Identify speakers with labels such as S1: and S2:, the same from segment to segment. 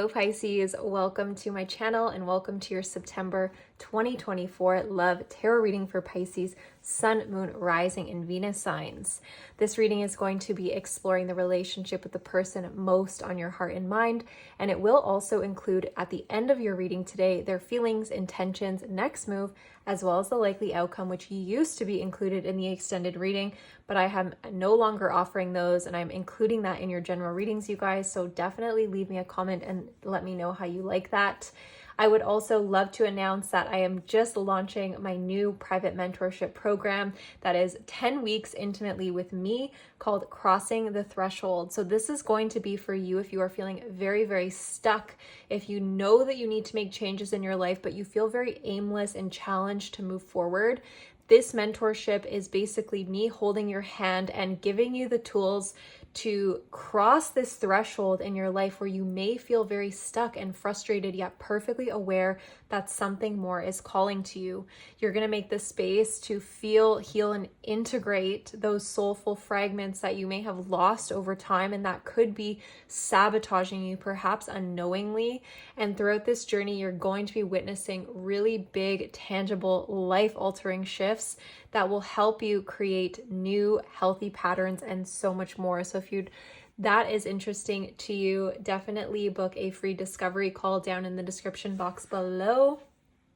S1: Hello Pisces, welcome to my channel and welcome to your September 2024 love tarot reading for Pisces, Sun, Moon, Rising, and Venus signs. This reading is going to be exploring the relationship with the person most on your heart and mind, and it will also include at the end of your reading today their feelings, intentions, next move, as well as the likely outcome, which used to be included in the extended reading, but I am no longer offering those and I'm including that in your general readings, you guys. So definitely leave me a comment and let me know how you like that. I would also love to announce that I am just launching my new private mentorship program that is 10 weeks intimately with me called Crossing the Threshold. So this is going to be for you if you are feeling very, very stuck, if you know that you need to make changes in your life, but you feel very aimless and challenged to move forward. This mentorship is basically me holding your hand and giving you the tools to cross this threshold in your life where you may feel very stuck and frustrated, yet perfectly aware that something more is calling to you. You're going to make the space to feel, heal, and integrate those soulful fragments that you may have lost over time and that could be sabotaging you, perhaps unknowingly. And throughout this journey, you're going to be witnessing really big, tangible, life-altering shifts that will help you create new healthy patterns and so much more. So if that is interesting to you, definitely book a free discovery call down in the description box below.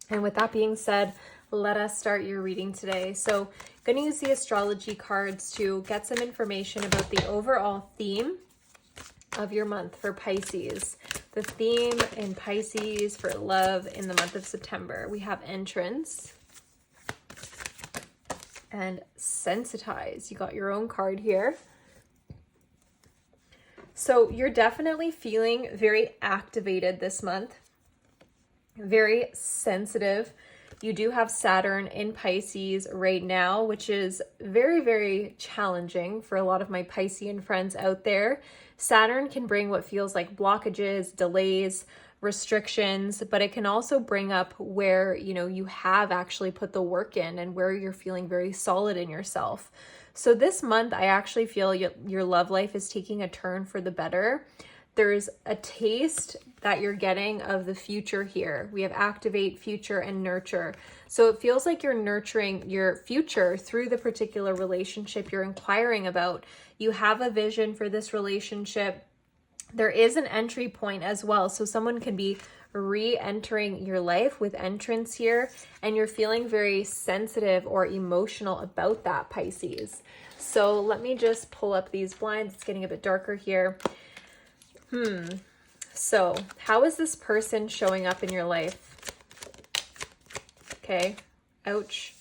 S1: And with that being said, let us start your reading today. So I'm going to use the astrology cards to get some information about the overall theme of your month for Pisces. The theme in Pisces for love in the month of September. We have entrance and sensitize. You got your own card here. So you're definitely feeling very activated this month, very sensitive. You do have Saturn in Pisces right now, which is very, very challenging for a lot of my Piscean friends out there. Saturn can bring what feels like blockages, delays, restrictions, but it can also bring up where, you have actually put the work in and where you're feeling very solid in yourself. So this month, I actually feel your love life is taking a turn for the better. There's a taste that you're getting of the future here. We have activate, future, and nurture. So it feels like you're nurturing your future through the particular relationship you're inquiring about. You have a vision for this relationship. There is an entry point as well. So someone can be re-entering your life with entrance here, and you're feeling very sensitive or emotional about that, Pisces. So let me just pull up these blinds. It's getting a bit darker here. So how is this person showing up in your life? Okay, ouch.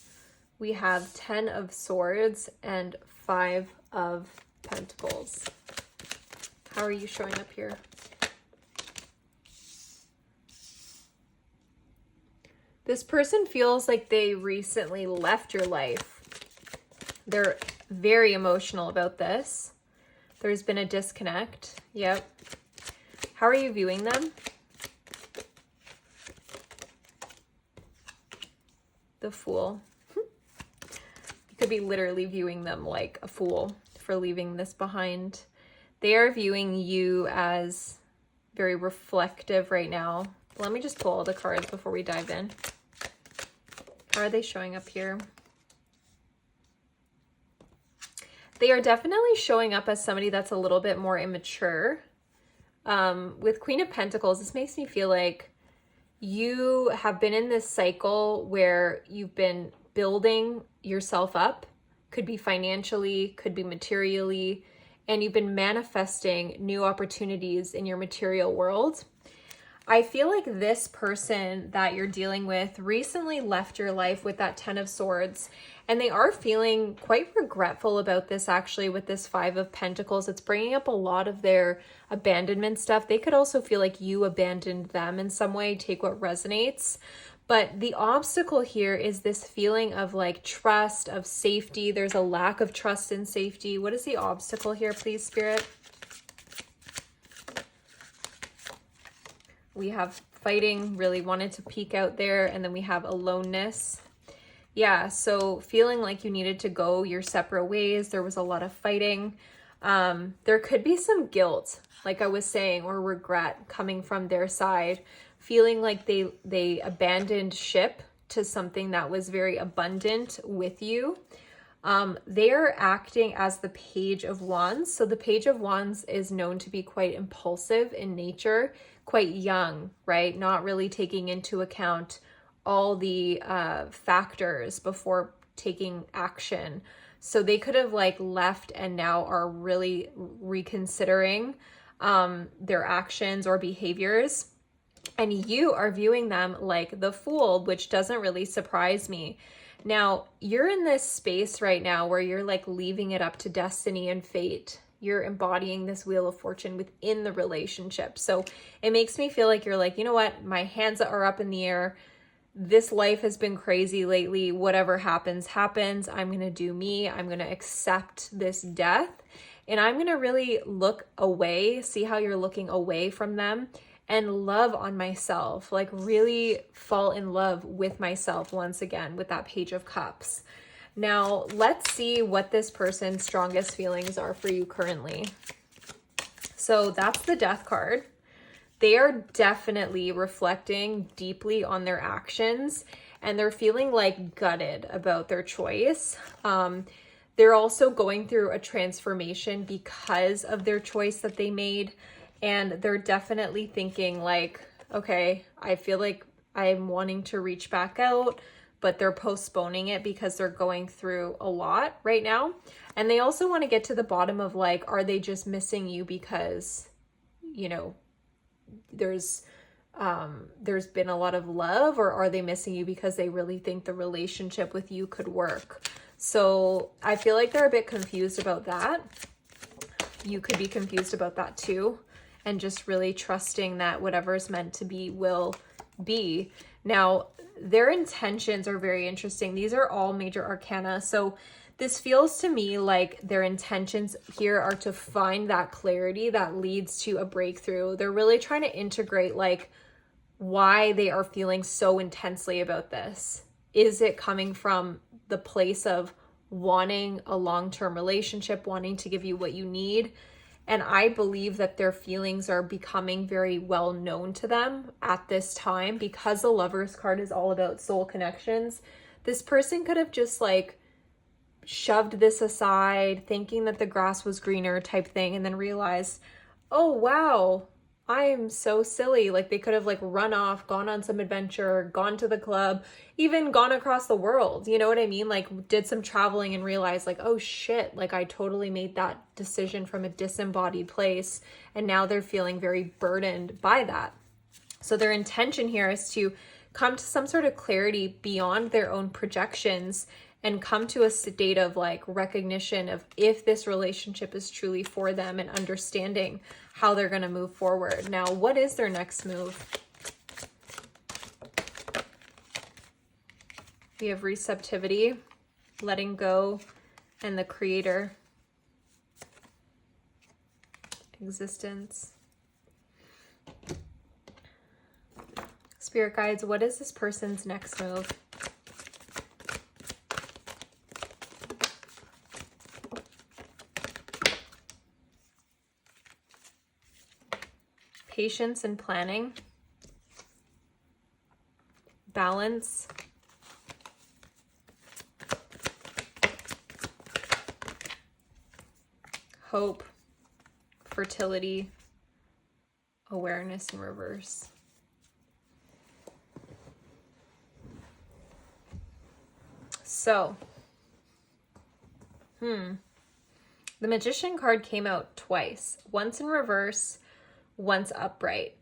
S1: We have 10 of Swords and 5 of Pentacles. How are you showing up here? This person feels like they recently left your life. They're very emotional about this. There's been a disconnect. Yep. How are you viewing them? The Fool. You could be literally viewing them like a fool for leaving this behind. They are viewing you as very reflective right now. Let me just pull all the cards before we dive in. How are they showing up here? They are definitely showing up as somebody that's a little bit more immature. With Queen of Pentacles, this makes me feel like you have been in this cycle where you've been building yourself up. Could be financially, could be materially, and you've been manifesting new opportunities in your material world. I feel like this person that you're dealing with recently left your life with that 10 of Swords, and they are feeling quite regretful about this actually with this 5 of Pentacles. It's bringing up a lot of their abandonment stuff. They could also feel like you abandoned them in some way. Take what resonates. But the obstacle here is this feeling of like trust, of safety. There's a lack of trust and safety. What is the obstacle here, please, Spirit? We have fighting, really wanted to peek out there, and then we have aloneness. Yeah, so feeling like you needed to go your separate ways. There was a lot of fighting. There could be some guilt, like I was saying, or regret coming from their side, feeling like they abandoned ship to something that was very abundant with you. They're acting as the Page of Wands. So the Page of Wands is known to be quite impulsive in nature, quite young, right? Not really taking into account all the factors before taking action. So they could have like left and now are really reconsidering their actions or behaviors. And you are viewing them like the Fool, which doesn't really surprise me. Now, you're in this space right now where you're like leaving it up to destiny and fate. You're embodying this Wheel of Fortune within the relationship. So it makes me feel like you're like, you know what? My hands are up in the air. This life has been crazy lately. Whatever happens, happens. I'm going to do me. I'm going to accept this death. And I'm going to really look away, see how you're looking away from them, and love on myself, like really fall in love with myself once again with that Page of Cups. Now, let's see what this person's strongest feelings are for you currently. So that's the Death card. They are definitely reflecting deeply on their actions, and they're feeling like gutted about their choice. They're also going through a transformation because of their choice that they made. And they're definitely thinking like, okay, I feel like I'm wanting to reach back out, but they're postponing it because they're going through a lot right now. And they also want to get to the bottom of like, are they just missing you because, you know, there's been a lot of love, or are they missing you because they really think the relationship with you could work? So I feel like they're a bit confused about that. You could be confused about that too. And just really trusting that whatever is meant to be will be. Now, their intentions are very interesting. These are all major arcana. So this feels to me like their intentions here are to find that clarity that leads to a breakthrough. They're really trying to integrate like why they are feeling so intensely about this. Is it coming from the place of wanting a long-term relationship, wanting to give you what you need? And I believe that their feelings are becoming very well known to them at this time because the Lovers card is all about soul connections. This person could have just like shoved this aside, thinking that the grass was greener type thing, and then realized, oh, wow, I am so silly. Like they could have like run off, gone on some adventure, gone to the club, even gone across the world. You know what I mean? Like did some traveling and realized like, oh shit, like I totally made that decision from a disembodied place. And now they're feeling very burdened by that. So their intention here is to come to some sort of clarity beyond their own projections and come to a state of like recognition of if this relationship is truly for them and understanding how they're going to move forward. Now, what is their next move? We have receptivity, letting go, and the Creator. Existence. Spirit guides, what is this person's next move? Patience and planning, balance, hope, fertility, awareness in reverse. So, the Magician card came out twice, once in reverse, once upright,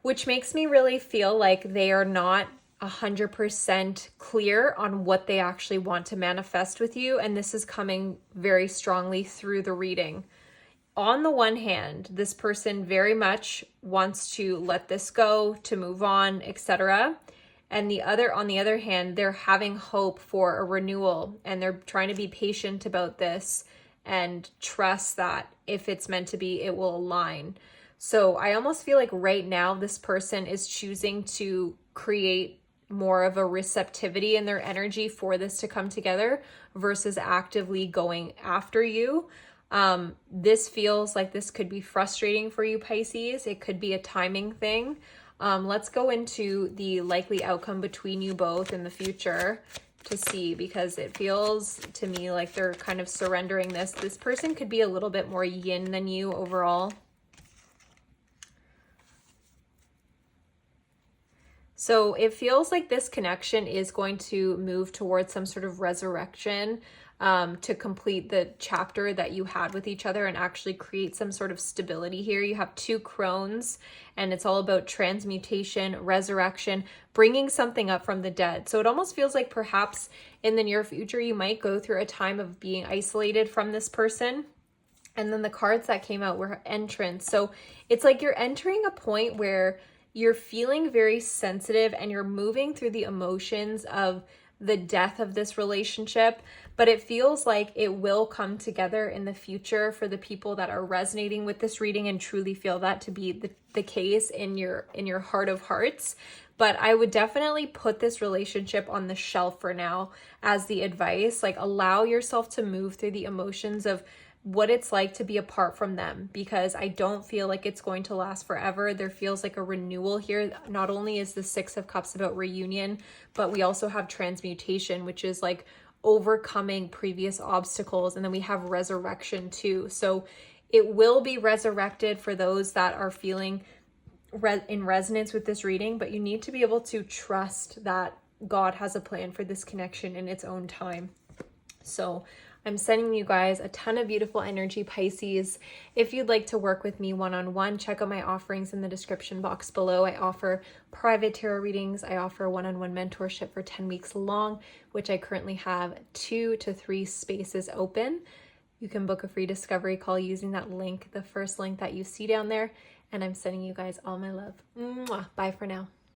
S1: which makes me really feel like they are not 100% clear on what they actually want to manifest with you. And this is coming very strongly through the reading. On the one hand, this person very much wants to let this go, to move on, etc. And on the other hand, they're having hope for a renewal, and they're trying to be patient about this and trust that if it's meant to be, it will align. So I almost feel like right now this person is choosing to create more of a receptivity in their energy for this to come together versus actively going after you. This feels like this could be frustrating for you, Pisces. It could be a timing thing. Let's go into the likely outcome between you both in the future to see, because it feels to me like they're kind of surrendering this. This person could be a little bit more yin than you overall. So it feels like this connection is going to move towards some sort of resurrection, to complete the chapter that you had with each other and actually create some sort of stability here. You have two crones, and it's all about transmutation, resurrection, bringing something up from the dead. So it almost feels like perhaps in the near future, you might go through a time of being isolated from this person. And then the cards that came out were entrance. So it's like you're entering a point where you're feeling very sensitive and you're moving through the emotions of the death of this relationship, but it feels like it will come together in the future for the people that are resonating with this reading and truly feel that to be the case in your heart of hearts. But I would definitely put this relationship on the shelf for now as the advice. Like, allow yourself to move through the emotions of what it's like to be apart from them, because I don't feel like it's going to last forever. There feels like a renewal here. Not only is the Six of Cups about reunion, but we also have transmutation, which is like overcoming previous obstacles. And then we have resurrection too. So it will be resurrected for those that are feeling in resonance with this reading, but you need to be able to trust that God has a plan for this connection in its own time. So I'm sending you guys a ton of beautiful energy, Pisces. If you'd like to work with me one-on-one, check out my offerings in the description box below. I offer private tarot readings. I offer one-on-one mentorship for 10 weeks long, which I currently have 2 to 3 spaces open. You can book a free discovery call using that link, the first link that you see down there. And I'm sending you guys all my love. Mwah. Bye for now.